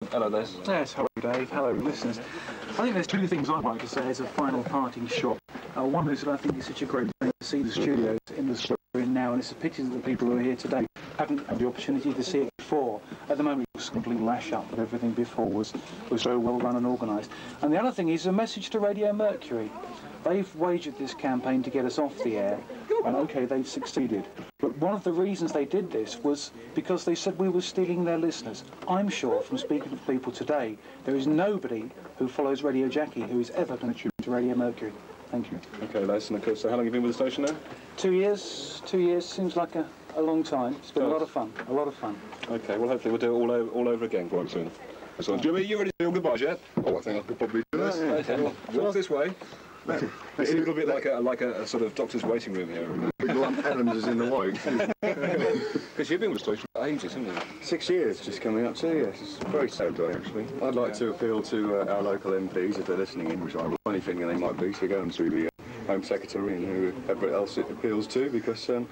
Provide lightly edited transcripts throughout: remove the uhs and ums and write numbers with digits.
Hello, Des. Yes, hello Dave, hello listeners. I think there's two things I'd like to say as a final parting shot. One is that I think it's such a great thing to see the studios in the state we're in now, and it's a pity that the people who are here today haven't had the opportunity to see it before. At the moment it was a complete lash up, but everything before was so well run and organised. And the other thing is a message to Radio Mercury. They've wagered this campaign to get us off the air, and okay, they've succeeded. But one of the reasons they did this was because they said we were stealing their listeners. I'm sure, from speaking to people today, there is nobody who follows Radio Jackie who is ever going to tune to Radio Mercury. Thank you. Okay, Les, and so how long have you been with the station now? 2 years. 2 years seems like a long time. It's been a lot of fun. A lot of fun. Okay, well, hopefully we'll do it all over again quite soon. So, Jimmy, you ready to say goodbyes yet? Oh, I think I could probably do this. Okay. Walk this way. It's a little bit like a sort of doctor's waiting room here. Big lump Adams is in the way. Because you've been with the station for ages, haven't you? 6 years just coming up to, yes. It's very sad day, actually. I'd like to appeal to our local MPs, if they're listening in, which I'm only thinking they might be, to go and see the Home Secretary and whoever else it appeals to, because the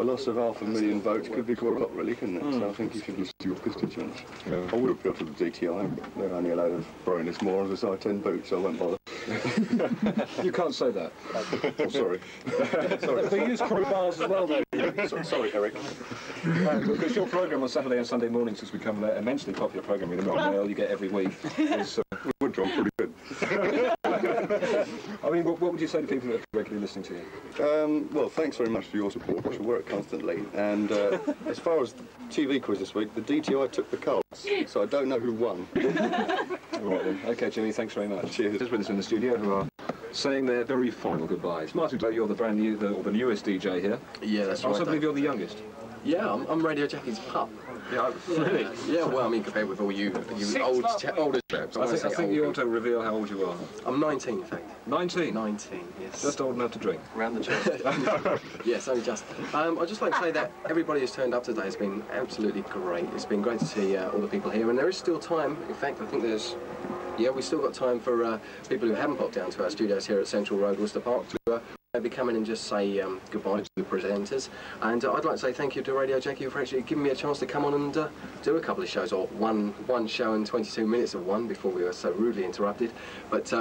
loss of 500,000 votes could be quite a lot, really, couldn't it? So I think you should listen to your constituents. Yeah. I would have got to the DTI, but they're only allowed to throw in this more as I 10 boots, so I won't bother. You can't say that. Oh, sorry. Sorry. They use crowbars as well, though. Sorry, Eric. Because your programme on Saturday and Sunday mornings has become an immensely popular programme in the Royal Mail you get every week. We would draw pretty good. I mean, what would you say to people that are regularly listening to you? Well, thanks very much for your support. I shall work constantly. And as far as the TV quiz this week, the DTI took the cards, so I don't know who won. Right then. Okay, Jimmy, thanks very much. Cheers. There's with us in the studio who are saying their very final goodbyes. Martin, you're the brand new, or the newest DJ here. Yeah, that's I right. also believe you're the youngest. Yeah, I'm Radio Jackie's pup. Yeah, really? Yeah, well, I mean, compared with all you older chaps. I think you ought to reveal how old you are. I'm 19, in fact. 19? 19, yes. Just old enough to drink? Round the chest. Yes, only just. I'd just like to say that everybody who's turned up today has been absolutely great. It's been great to see all the people here, and there is still time. In fact, I think there's... Yeah, we've still got time for people who haven't popped down to our studios here at Central Road, Worcester Park, to maybe come in and just say goodbye to the presenters. And I'd like to say thank you to Radio Jackie for actually giving me a chance to come on and do a couple of shows, or one show and 22 minutes of one before we were so rudely interrupted. But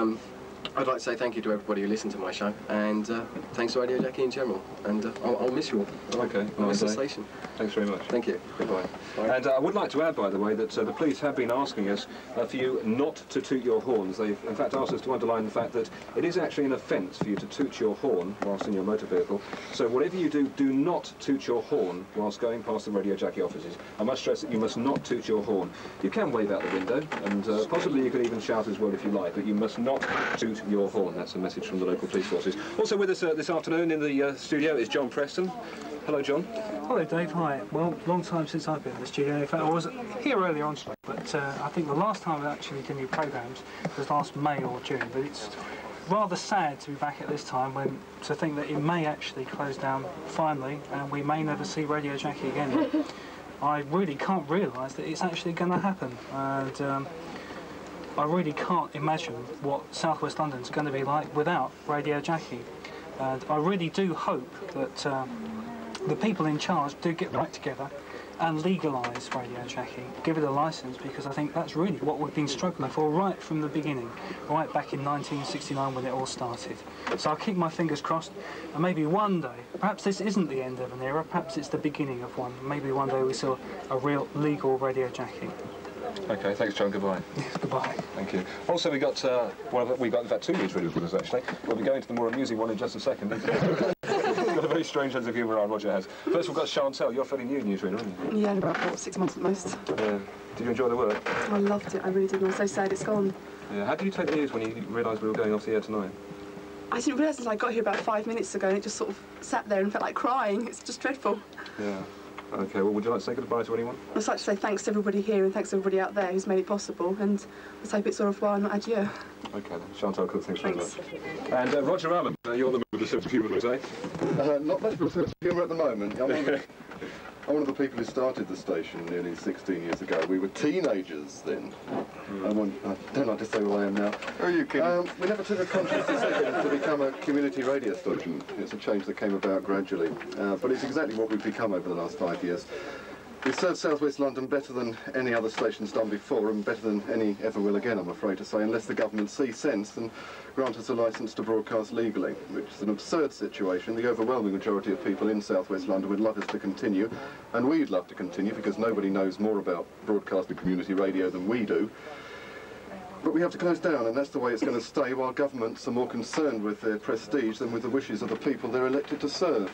I'd like to say thank you to everybody who listened to my show, and thanks to Radio Jackie in general. And I'll miss you all. Okay. I'll miss the station. Thanks very much. Thank you. Goodbye. And I would like to add, by the way, that the police have been asking us for you not to toot your horns. They've, in fact, asked us to underline the fact that it is actually an offence for you to toot your horn whilst in your motor vehicle. So whatever you do, do not toot your horn whilst going past the Radio Jackie offices. I must stress that you must not toot your horn. You can wave out the window, and possibly you could even shout as well if you like, but you must not toot your horn. That's a message from the local police forces. Also with us this afternoon in the studio is John Preston. Hello, John. Hello, Dave. Hi. Well, long time since I've been in the studio. In fact, I was here earlier on, but I think the last time I actually did any programmes was last May or June. But it's rather sad to be back at this time, to think that it may actually close down finally, and we may never see Radio Jackie again. I really can't realise that it's actually going to happen, and I really can't imagine what South West London's going to be like without Radio Jackie. And I really do hope that the people in charge do get right together and legalise Radio Jackie, give it a licence, because I think that's really what we've been struggling for right from the beginning, right back in 1969 when it all started. So I'll keep my fingers crossed, and maybe one day, perhaps this isn't the end of an era, perhaps it's the beginning of one. Maybe one day we saw a real legal Radio Jackie. Okay, thanks, John. Goodbye. Yes, goodbye. Thank you. Also, we got in fact 2 news readers with us actually. We'll be going to the more amusing one in just a second. Got a very strange sense of humour, Roger has. First, we've got Chantel. You're fairly new newsreader, aren't you? Yeah, about 6 months at most. Yeah. Did you enjoy the work? I loved it. I really did. I'm so sad it's gone. Yeah. How did you take the news when you realised we were going off the air tonight? I didn't realise until I got here about 5 minutes ago, and it just sort of sat there and felt like crying. It's just dreadful. Yeah. Okay, well, would you like to say goodbye to anyone? I'd like to say thanks to everybody here and thanks to everybody out there who's made it possible, and let's hope it's au revoir, not adieu. Okay, then. Chantal Cook, thanks very much. And Roger Allen, you're the man with the sense of humour, would I say? Not much of a sense of humour at the moment. I'm one of the people who started the station nearly 16 years ago. We were teenagers then. I don't like to say who I am now. Are you kidding? We never took a conscious decision to become a community radio station. It's a change that came about gradually. But it's exactly what we've become over the last 5 years. We serve South West London better than any other station's done before, and better than any ever will again, I'm afraid to say, unless the government see sense and grant us a licence to broadcast legally, which is an absurd situation. The overwhelming majority of people in South West London would love us to continue, and we'd love to continue because nobody knows more about broadcasting community radio than we do. But we have to close down, and that's the way it's going to stay, while governments are more concerned with their prestige than with the wishes of the people they're elected to serve.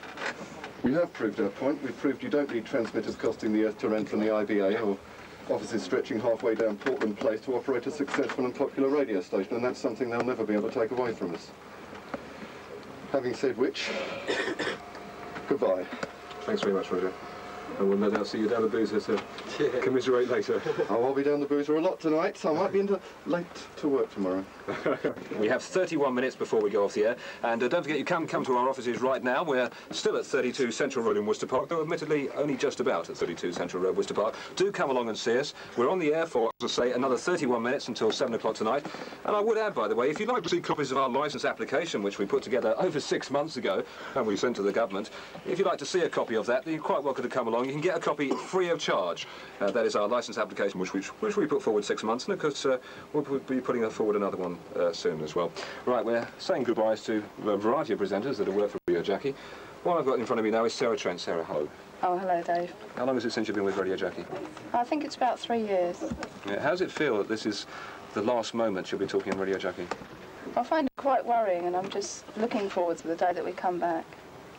We have proved our point. We've proved you don't need transmitters costing the earth to rent from the IBA or offices stretching halfway down Portland Place to operate a successful and popular radio station, and that's something they'll never be able to take away from us. Having said which, goodbye. Thanks very much, Roger. And we'll no doubt see you down the boozer to commiserate later. Oh, I'll be down the boozer a lot tonight, so I might be late to work tomorrow. We have 31 minutes before we go off the air, and don't forget you can come to our offices right now. We're still at 32 Central Road in Worcester Park, though admittedly only just about at 32 Central Road, Worcester Park. Do come along and see us. We're on the air for, as I say, another 31 minutes until 7 o'clock tonight. And I would add, by the way, if you'd like to see copies of our licence application, which we put together over 6 months ago, and we sent to the government, if you'd like to see a copy of that, then you're quite welcome to come along. You can get a copy free of charge. That is our licence application, which we put forward 6 months, and of course we'll be putting forward another one soon as well. Right, we're saying goodbyes to a variety of presenters that have worked for Radio Jackie. What I've got in front of me now is Sarah Trent. Sarah, hello. Oh, hello, Dave. How long is it since you've been with Radio Jackie? I think it's about 3 years. Yeah, how does it feel that this is the last moment you'll be talking on Radio Jackie? I find it quite worrying, and I'm just looking forward to the day that we come back.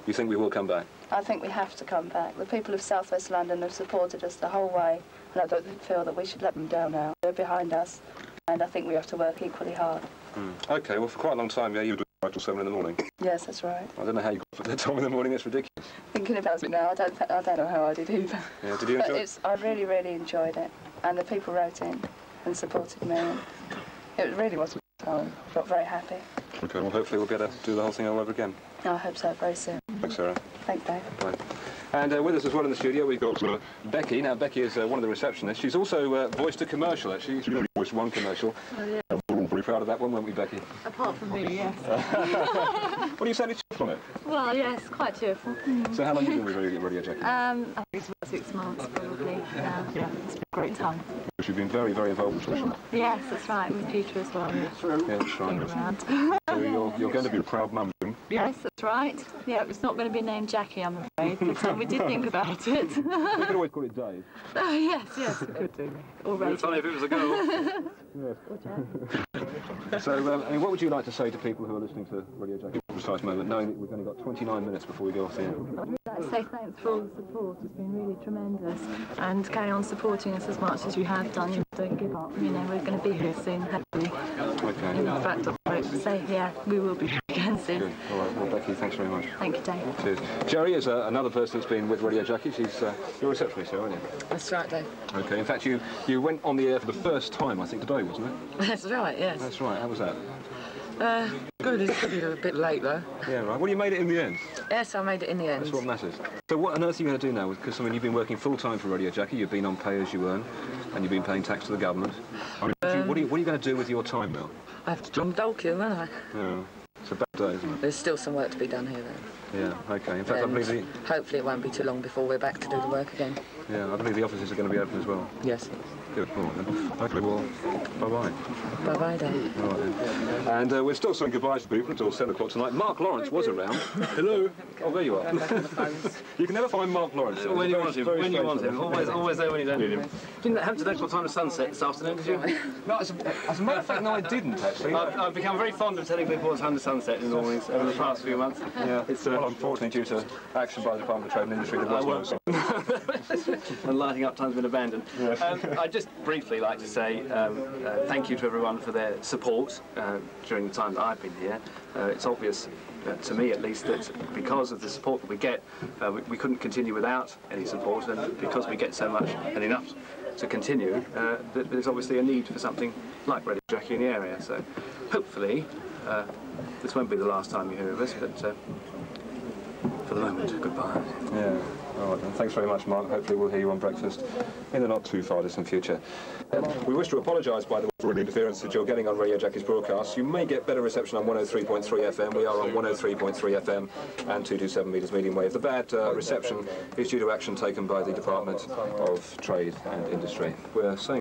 You think we will come back? I think we have to come back. The people of South West London have supported us the whole way, and I don't feel that we should let them down now. They're behind us, and I think we have to work equally hard. OK, well, for quite a long time, yeah, you were doing till 7 in the morning. Yes, that's right. I don't know how you got for that time in the morning. It's ridiculous. Thinking about it now, I don't know how I did either. Yeah, did you enjoy it? I really, really enjoyed it, and the people wrote in and supported me. And it really was a time. I felt very happy. OK, well, hopefully we'll be able to do the whole thing all over again. I hope so, very soon. Thanks, Sarah. Thanks, Dave. Bye. And with us as well in the studio, we've got Becky. Now, Becky is one of the receptionists. She's also voiced a commercial, actually. She's voiced one commercial. Oh, yeah. We're all pretty proud of that one, weren't we, Becky? Apart from me, yes. What do you sounded cheerful on it? Well, yes, quite cheerful. So how long have you been with Radio Jackie? I think it's about 6 months, probably. Yeah, it's been a great time. You've been very, very involved with it. Yes, that's right, with Peter as well. Yeah, that's right. So you're going to be a proud mum soon? Yes, that's right. Yeah, it's not going to be named Jackie, I'm afraid, but we did think about it. You could always call it Dave. Oh, yes, we could do. Already. It's funny if it was a girl. So, I mean, what would you like to say to people who are listening to Radio Jackie at the precise moment, knowing that we've only got 29 minutes before we go off the air? I'd like to say thanks for all the support. It's been really tremendous. And carry on supporting us as much as you have done. You don't give up. You know, we're going to be here soon, hopefully. Okay. In fact, I hope to say, yeah, we will be again soon. Good. All right. Well, Becky, thanks very much. Thank you, Dave. Cheers. Jerry is another person that's been with Radio Jackie. She's your receptionist here, aren't you? That's right, Dave. Okay. In fact, you went on the air for the first time, I think, today, wasn't it? That's right, yes. That's right. How was that? Good. It's probably a bit late, though. Yeah, right. Well, you made it in the end. Yes, I made it in the end. That's what matters. So what on earth are you going to do now? Because, I mean, you've been working full-time for Radio Jackie, you've been on pay-as-you-earn, and you've been paying tax to the government. I mean, what are you going to do with your time now? I have to drum dole queue, won't I? Yeah. It's a bad day, isn't it? There's still some work to be done here, though. Yeah, OK. In fact, I believe hopefully it won't be too long before we're back to do the work again. Yeah, I believe the offices are going to be open as well. Yes. Good. All right, then. OK, well, bye-bye. Bye-bye, Dave. All right, then. And we're still saying goodbye to people until 7 o'clock tonight. Mark Lawrence was around. Hello. Oh, there you are. You can never find Mark Lawrence. When you want him. When you want him. Always there when you don't need him. Didn't have to know what time of sunset this afternoon, did you? No, as a matter of fact, no, I didn't, actually. I've become very fond of telling people what time the sunset in the mornings over the past few months. Yeah, it's well, unfortunately, due to action by the Department of Trade and Industry, there was no sun. And lighting up time's been abandoned. Yeah. I'd just briefly like to say thank you to everyone for their support during the time that I've been here. It's obvious, to me at least, that because of the support that we get, we couldn't continue without any support, and because we get so much and enough to continue, there's obviously a need for something like Radio Jackie in the area. So hopefully this won't be the last time you hear of us, but for the moment, goodbye. Yeah. All right, then. Thanks very much, Mark. Hopefully we'll hear you on breakfast in the not too far distant future. We wish to apologise, by the way, for the interference that you're getting on Radio Jackie's broadcasts. You may get better reception on 103.3 FM. We are on 103.3 FM and 227 metres medium wave. The bad reception is due to action taken by the Department of Trade and Industry. We're saying